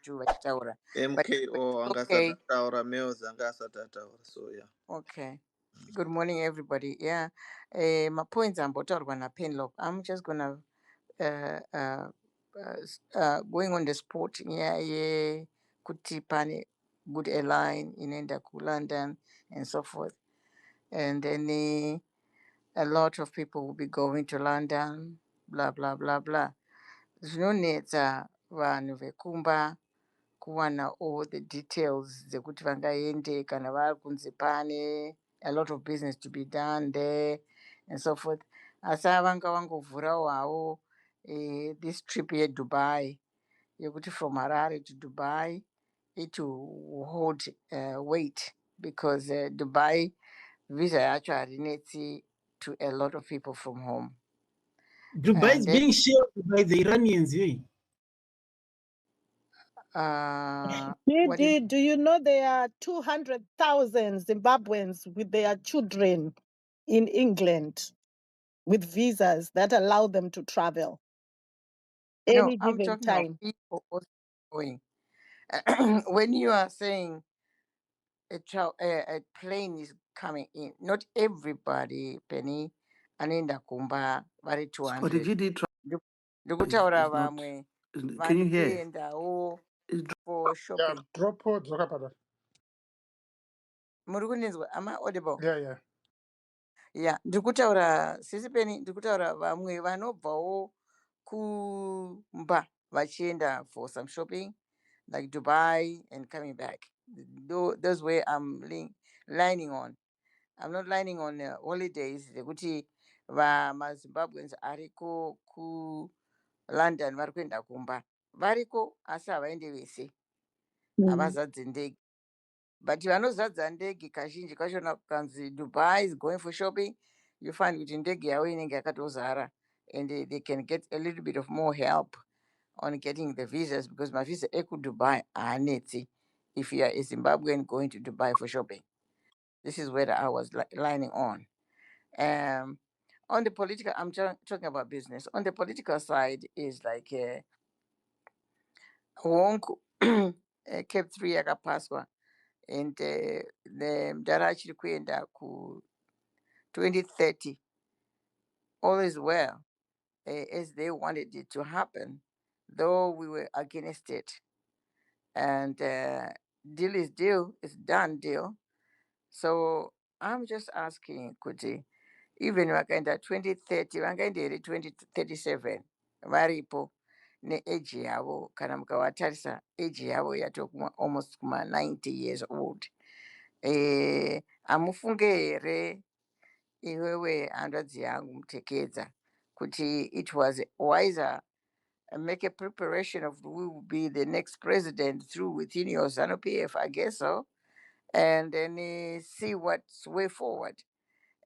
22 vachitaura. But MKO it's okay. angasatataura males angasatataura. So yeah. Okay. Good morning, everybody. Yeah. My points I'm Penlock. I'm just gonna going on the sport. Yeah, yeah. Kuti pani good airline in London and so forth. And then a lot of people will be going to London. Blah blah blah blah. Zvinonetsa vanhu vekumba kuwana all the details dzekuti vangaende kana vari kunze pane a lot of business to be done there and so forth. Asi vanga vangovhurawo havo this trip yeDubai yekuti from Harare to Dubai it will hold weight because Dubai visa yacho harinetsi to a lot of people from home. Dubai is And then, being shelled by the Iranians. what do you Do you know there are 200,000 Zimbabweans with their children in England with visas that allow them to travel No, any I'm given talking of time? people also going. When you are saying a plane is coming in, not everybody, Penny, anenda kumba vari What did 200. you do? Ndikutaura Is not. vamwe Can you hear? vanoendawo It's for Yeah, shopping. drop pod zvakapata. Muri kunzwa? Am I audible? Yeah. Yeah, ndikutaura sisi Penny, ndikutaura vamwe vanobvawo kumba vachienda for some shopping like Dubai and coming back. Those way I'm lining on. I'm not lining on holidays. Kuti maZimbabweans ariko ku London vari kuenda kumba. Variko asi havaendi vese. Havazadzi ndege. But vanozadza ndege kazhinji kachona kukanzi Dubai is going for shopping. You find kuti ndege yavo inenge yakatozara and they can get a little bit of more help on getting the visas because my visa eku Dubai haanetsi if you are a Zimbabwean going to Dubai for shopping. This is where I was lining on. On the political, I'm talking about business. On the political side is like Wonku kept 3 yakapaswa and the mudhara achiri kuenda ku 2030 all is well as they wanted it to happen, though we were against it. And deal is deal, it's done deal. So I'm just asking Kuti, even vakaenda 2030 vangaenda here 2037 varipo neeji yavo kana mukavatarisa eji yavo yatokuma almost kuma 90 years old. Hamufunge here iwewe hanzvadzi yangu mutekedza kuti it was wiser make a preparation of who will be the next president through within your ZANU PF, I guess so, and then see what's way forward.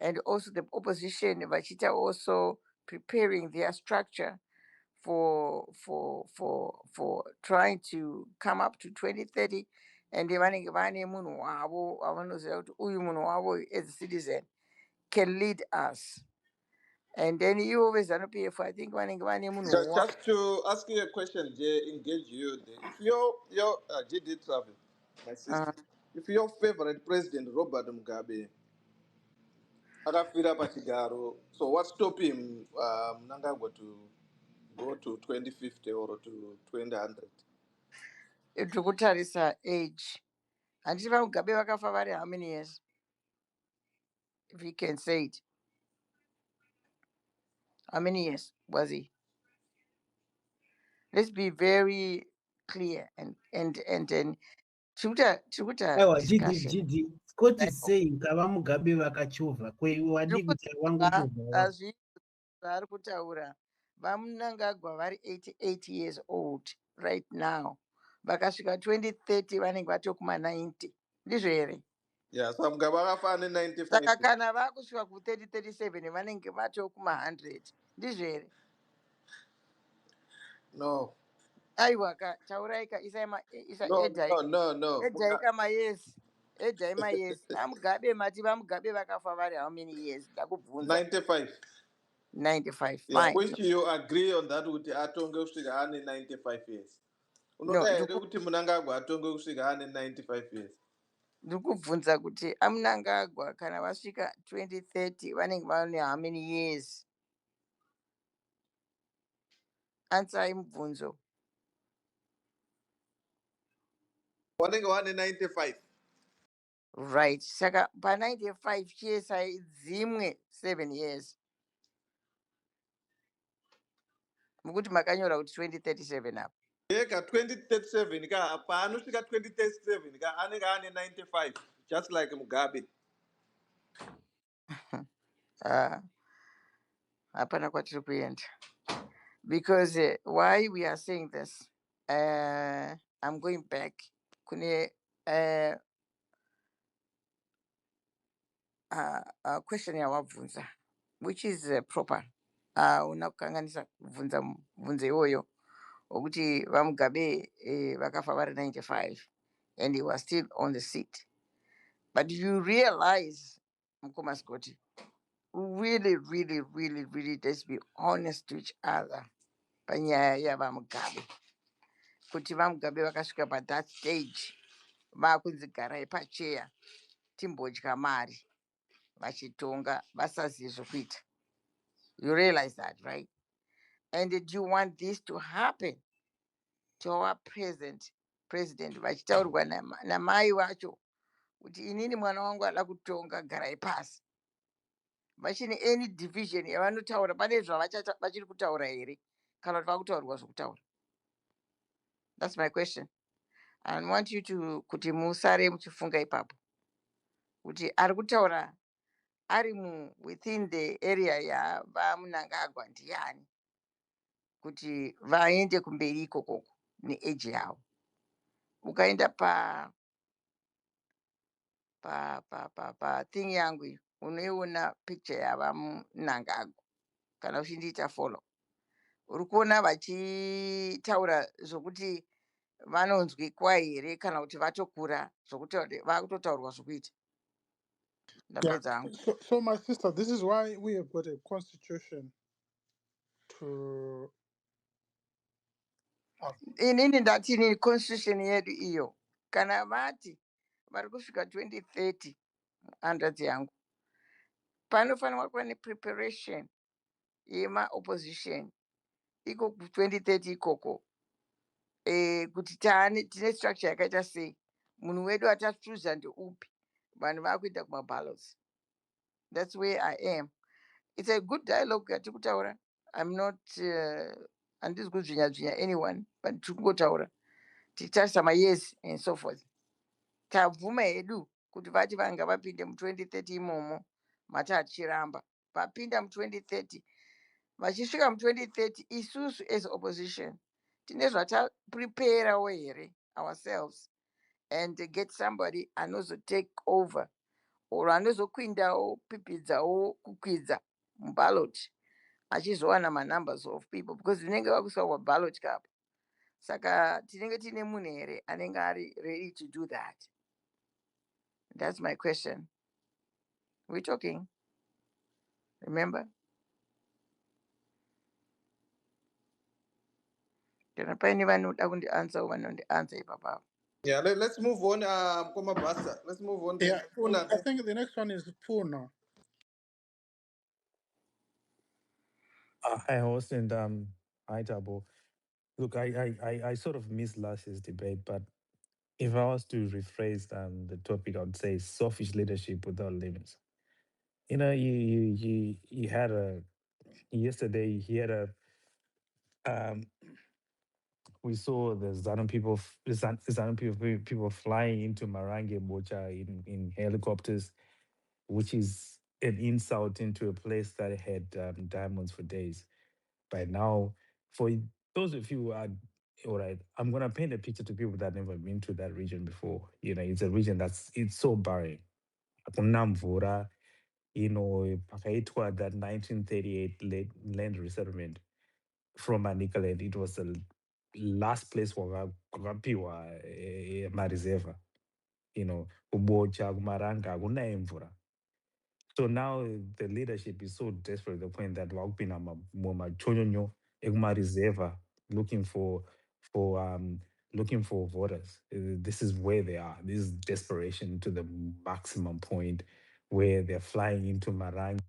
And also the opposition, Vachita also preparing their structure for trying to come up to 2030. And vanenge vane munhu wavo wavanoziva kuti uyu munhu wavo as a citizen can lead us. And then you always ZANU-PF, I think vanenge vane munhu wavo. Just to ask you a question, Jay, engage you there. If your GD travel, my sister, if your favorite president Robert Mugabe akafira pachigaro, so what stop him Mnangagwa to go to 2050 or to 2000? Tikutarisa age. Handiti vaMugabe vakafa vari how many years? If you can say it. How many years was he? Let's be very clear and Tuta discussion. GD. Scott Like, is saying Kava Mugabe vakachovha. Wadi kuti wangu chovha. vari kutaura vaMnangagwa vari 88 years old right now. Vakasvika 2030 vanenge vatokuma 90. Ndizvo here? Yeah, so Mugabe akafa 95. Saka kana vakusvika ku 3037 vanenge vatokuma 100. Ndizvo here? No. Aiwa tauraika No. edhaika mayesi. Edhai mayesi. VaMugabe mati vaMugabe vakafa vari how many years? Ndakubvunza. 95. 95. Yeah, Fine. which you agree on that with Atonga ane 95 years. No, unoda here kuti Mnangagwa atonge kusvika ane 95 years? ndikubvunza kuti aMnangagwa kana vasvika 2030 vanenge vane how many years? Answer mubvunzo. Vanenge vane 95. Right, saka pa95 chiesai dzimwe 7 years mukuti makanyora kuti 2037 apa. Yeka 2037 ka paanosvika 2037 ka anenge ane 95 just like Mugabe. Hapana kwatiri kuenda. Because why we are saying this, I'm going back kune question yawabvunza which is proper. Una kukanganisa kubvunza mubvunzo iwoyo wekuti vamugabe vakafa vari 95 and he was still on the seat. But you realize, Mukoma Scotty, really, let's be honest to each other. Panyaya yavamugabe kuti vamugabe vakasvika pathat stage vakunzi garai pacheya timbodya mari vachitonga vasazive zvokuita. You realize that, right? And did you want this to happen to our present president vachitaurwa namai vacho kuti inini mwana wangu ada kutonga garai pasi? Vachine any division yavanotaura pane vachiri kutaura here kana kuti vakutaurwa zvokutaura? That's my question. I want you to kuti musare muchifunga ipapo kuti ari kutaura ari within the area yavaMnangagwa ndiani kuti vaende kumberi ikokoko neeji yavo. Ukaenda pa thing yangu iyi unoiona picture yavaMnangagwa kana uchindiita follow. Uri kuona vachitaura zvokuti vanonzwikwa here kana kuti vatokura zvokuti vakutotaurwa zvokuita? Yeah. Ndapedza hangu. So my sister, this is why we have got a constitution to. Inini ndati ni constitution yedu iyo kana vati vari kusvika 2030 hanzvadzi yangu panofanirwa kuva nepreparation yemaopposition iko ku 2030 ikoko. Kuti tine structure yakaita sei, munhu wedu atatuza ndeupi, vanhu vakuenda kumaballots. That's where I am. It's a good dialogue yatiri kutaura. I'm not handisi kudzvinya anyone, but tiri kungotaura tichitarisa mayes and so forth. Tabvuma hedu kuti vati vanga vapinde mu2030 imomo mati achiramba vapinda mu2030 vachisvika mu2030 isusu as opposition tine zvatapreparawo here ourselves and get somebody anozotake over or anozokwindawo pipidzawo kukwidza muballot achizowana manumbers of people because vinenge vakuiswa paballot kapo. Saka tinenge tine munhu here anenge ari ready to do that? That's my question. We're talking, remember? Kana paine vanoda kundiansa vanondiansa ipapa. Yeah, let's move on. Koma Basa. Let's move on. Yeah, I think the next one is Puna. Hi, host, and hi, Tabo. Look, I sort of missed last year's debate, but if I was to rephrase the topic, I would say selfish leadership without limits. You know, you had a yesterday. He had a we saw the Zanu people, Zanu people flying into Marange Bocha in helicopters, which is an insult into a place that had diamonds for days. By now, for those of you who are all right, I'm gonna paint a picture to people that never been to that region before. You know, it's a region it's so barren. Hakuna mvura, you know, pakaitwa that 1938 land resettlement from Manicaland. It was the last place kwakapiwa mareserva. You know, kubocha, kumaranga, hakuna mvura. So now the leadership is so desperate to the point that wakupinda mumachonyonyo ekumareserva looking for looking for voters. This is where they are. This is desperation to the maximum point, where they're flying into Marange